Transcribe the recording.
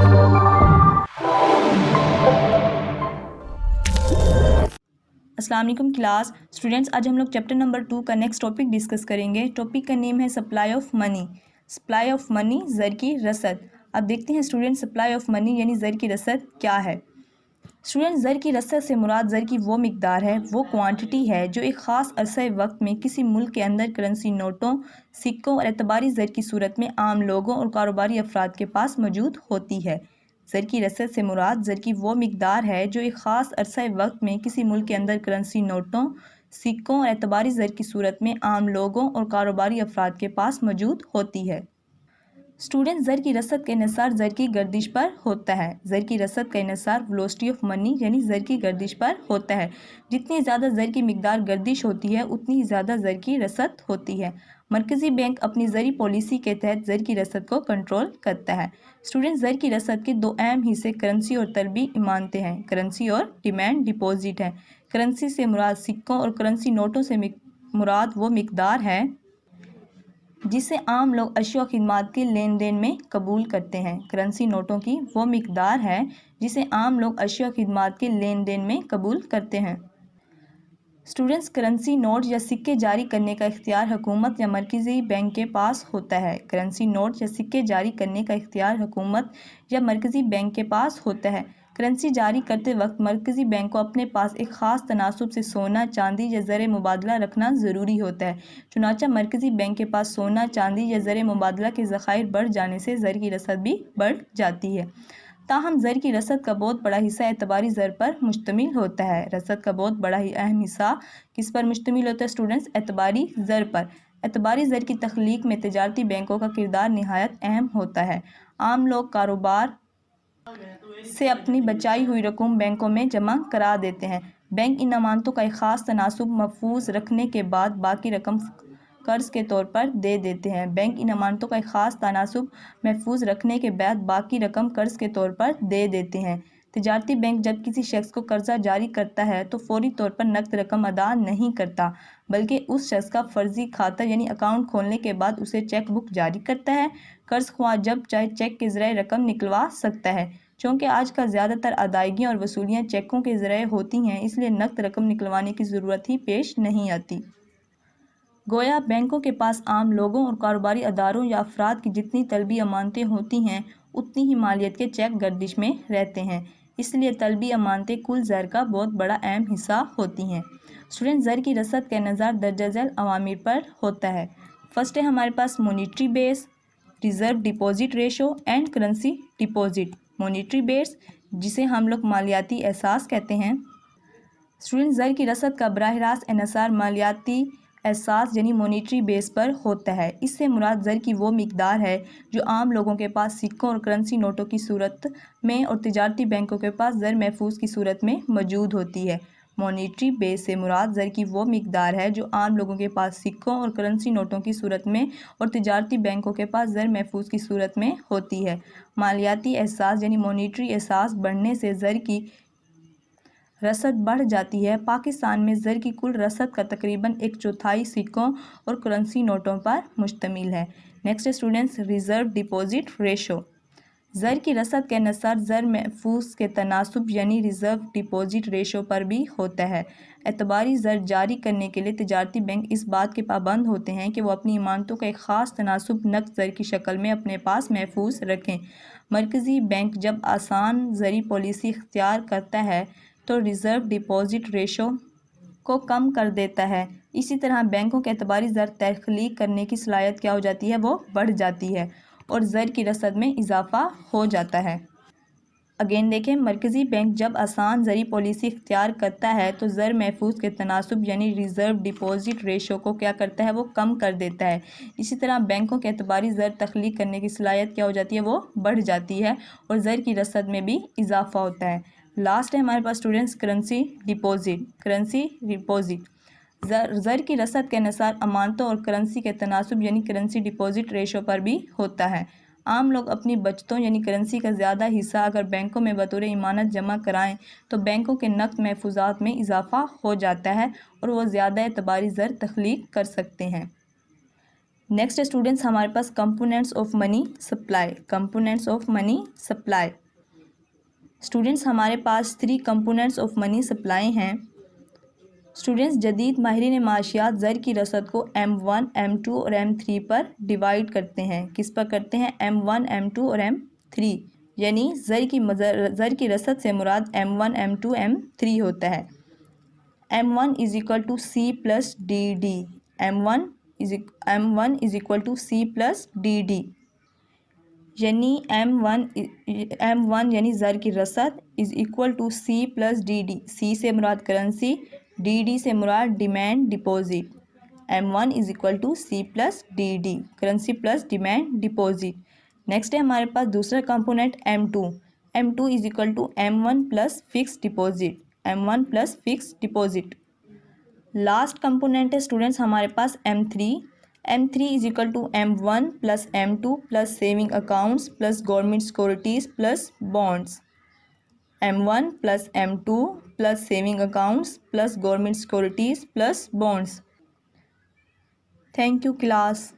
अस्सलाम वालेकुम class students, आज हम लोग चैप्टर नंबर 2 का नेक्स्ट टॉपिक डिस्कस करेंगे। टॉपिक का नेम है supply of money. Supply of money, ज़र की रसद। अब देखते हैं स्टूडेंट्स, सप्लाई ऑफ मनी यानी ज़र की रसद क्या है। स्टूडेंट्स, ज़र की रसद से मुराद ज़र की वो मिकदार है, वो क्वांटिटी है जो एक ख़ास अरसे वक्त में किसी मुल्क के अंदर करेंसी नोटों, सिक्कों और एतबारी ज़र की सूरत में आम लोगों और कारोबारी अफराद के पास मौजूद होती है। ज़र की रसद से मुराद ज़र की वो मिकदार है जो एक ख़ास अरसे वक्त में किसी मुल्क के अंदर करेंसी नोटों, सिक्कों और एतबारी ज़र की सूरत में आम लोगों और कारोबारी अफराद के पास मौजूद होती है। स्टूडेंट, ज़र की रसद का इन्हिसार ज़र की गर्दिश पर होता है। ज़र की रसद का इन्हिसार वेलोसिटी ऑफ मनी यानी ज़र की गर्दिश पर होता है। जितनी ज़्यादा ज़र की मिकदार गर्दिश होती है उतनी ज़्यादा ज़र की रसद होती है। मरकज़ी बैंक अपनी ज़री पॉलिसी के तहत ज़र की रसद को कंट्रोल करता है। स्टूडेंट, ज़र की रसद के दो अहम हिस्से करेंसी और तलबी इमानतें हैं। करेंसी और डिमांड डिपॉजिट है। करेंसी से मुराद सिक्कों और करेंसी नोटों से मुराद वो मिकदार है जिसे आम लोग अशिया और खिदमात के लेन देन में कबूल करते हैं। करेंसी नोटों की वो मिकदार है जिसे आम लोग अशिया और खिदमात के लेन देन में कबूल करते हैं। स्टूडेंट्स, करेंसी नोट या सिक्के जारी करने का इख्तियार हुकूमत या मरकज़ी बैंक के पास होता है। करेंसी नोट या सिक्के जारी करने का इख्तियार हुकूमत या मरकज़ी बैंक के पास होता है। करेंसी जारी करते वक्त मरकज़ी बैंक को अपने पास एक ख़ास तनासुब से सोना, चांदी या ज़र मुबादला रखना ज़रूरी होता है। चुनांचे मरकज़ी बैंक के पास सोना, चांदी या ज़र मुबादला के ज़खायर बढ़ जाने से ज़र की रसद भी बढ़ जाती है। ताहम ज़र की रसद का बहुत बड़ा हिस्सा एतबारी ज़र पर मुश्तमिल होता है। रसद का बहुत बड़ा ही अहम हिस्सा किस पर मुश्तमिल होता है स्टूडेंट्स? एतबारी ज़र पर। एतबारी ज़र की तख्लीक में तजारती बैंकों का किरदार निहायत अहम होता है। आम लोग कारोबार से अपनी बचाई हुई रकम बैंकों में जमा करा देते हैं। बैंक इन अमानतों का एक ख़ास तनासुब महफूज रखने के बाद बाकी रकम कर्ज़ के तौर पर दे देते हैं। बैंक इन अमानतों का एक ख़ास तनासुब महफूज रखने के बाद बाकी रकम कर्ज़ के तौर पर दे देते हैं। तजारती बैंक जब किसी शख्स को कर्जा जारी करता है तो फौरी तौर पर नकद रकम अदा नहीं करता, बल्कि उस शख्स का फ़र्ज़ी खाता यानी अकाउंट खोलने के बाद उसे चेक बुक जारी करता है। कर्ज़ ख्वाह जब चाहे चेक के ज़रिए रकम निकलवा सकता है। चूँकि आज का ज़्यादातर अदायगियाँ और वसूलियाँ चेकों के ज़रिए होती हैं, इसलिए नकद रकम निकलवाने की ज़रूरत ही पेश नहीं आती। गोया बैंकों के पास आम लोगों और कारोबारी अदारों या अफराद की जितनी तलबी अमानतें होती हैं उतनी ही मालियत के चेक गर्दिश में रहते हैं। इसलिए तलबी अमानतें कुल ज़र का बहुत बड़ा अहम हिस्सा होती हैं। स्टूडेंट, ज़र की रसद का नज़ार दर्जा झेल अवामिर पर होता है। फर्स्ट है हमारे पास monetary base, reserve deposit ratio and currency deposit. Monetary base जिसे हम लोग मालियाती एहसास कहते हैं। स्टूडेंट, ज़र की रसद का बराह रास्त इन्हिसार मालियाती एहसास यानी मॉनिटरी बेस पर होता है। इससे मुराद ज़र की वो मिकदार है जो आम लोगों के पास सिक्कों और करेंसी नोटों की सूरत में और तजारती बैंकों के पास ज़र महफूज की सूरत में मौजूद होती है। मॉनिटरी बेस से मुराद ज़र की वो मिकदार है जो आम लोगों के पास सिक्कों और करेंसी नोटों की सूरत में और तजारती बैंकों के पास ज़र महफूज की सूरत में होती है। मालियाती एहसास यानी मॉनिटरी एहसास बढ़ने से ज़र की रसद बढ़ जाती है। पाकिस्तान में ज़र की कुल रसद का तकरीबन 1/4 सिक्कों और करेंसी नोटों पर मुश्तमिल है। Next students, reserve deposit ratio. ज़र की रसद के अनुसार ज़र महफूज के तनासुब यानी रिज़र्व डिपॉजिट रेशो पर भी होता है। एतबारी ज़र जारी करने के लिए तजारती बैंक इस बात के पाबंद होते हैं कि वो अपनी इमानतों का एक ख़ास तनासुब नकद ज़र की शक्ल में अपने पास महफूज रखें। मरकज़ी बैंक जब आसान ज़री पॉलिसी इख्तियार करता है तो रिज़र्व डिपॉजिट रेशो को कम कर देता है। इसी तरह बैंकों के एतबारी ज़र तख्लीक करने की सलाहियत क्या हो जाती है, वो बढ़ जाती है और ज़र की रसद में इजाफ़ा हो जाता है। अगेन देखें, मरकज़ी बैंक जब आसान ज़री पॉलिसी इख्तियार करता है तो ज़र महफूज के तनासुब यानी रिज़र्व डिपॉजिट रेशो को क्या करता है, वो कम कर देता है। इसी तरह बैंकों के एतबारी ज़र तख्लीक करने की सलाहियत क्या हो जाती है, वो बढ़ जाती है और ज़र की रसद में भी इजाफ़ा होता है। लास्ट है हमारे पास students currency deposit. Currency deposit ज़र की रसद के अनुसार अमानतों और करेंसी के तनासुब यानी करेंसी डिपॉजिट रेशो पर भी होता है। आम लोग अपनी बचतों यानी करेंसी का ज़्यादा हिस्सा अगर बैंकों में बतौर इमानत जमा कराएं तो बैंकों के नकद महफूजात में इजाफ़ा हो जाता है और वो ज़्यादा एतबारी ज़र तख्लीक कर सकते हैं। نیکسٹ اسٹوڈینٹس ہمارے پاس components of money supply. Components of money supply. Students ہمارے پاس 3 کمپوننٹس آف منی سپلائی ہیں. اسٹوڈینٹس جدید ماہرین معاشیات زر کی رسد کو M1 M2 اور M3 پر ڈیوائڈ کرتے ہیں. کس پر کرتے ہیں؟ M1 M2 اور M3. یعنی زر کی رسد سے مراد M1 M2 M3 ہوتا ہے. M1 is equal to C plus DD. M1 is equal to C plus DD. یعنی M1 یعنی زر کی رسد is equal to C plus DD. C سے مراد کرنسی, DD سے مراد demand deposit. M1 is equal to C plus DD. Currency plus demand deposit. Next ہے ہمارے پاس دوسرا component M2. M2 is equal to M1 plus fix deposit. M1 plus fix deposit. Last component ہے students ہمارے پاس M3. M3 is equal to M1 plus M2 plus saving accounts plus government securities plus bonds. M1 plus M2 plus saving accounts plus government securities plus bonds. Thank you class.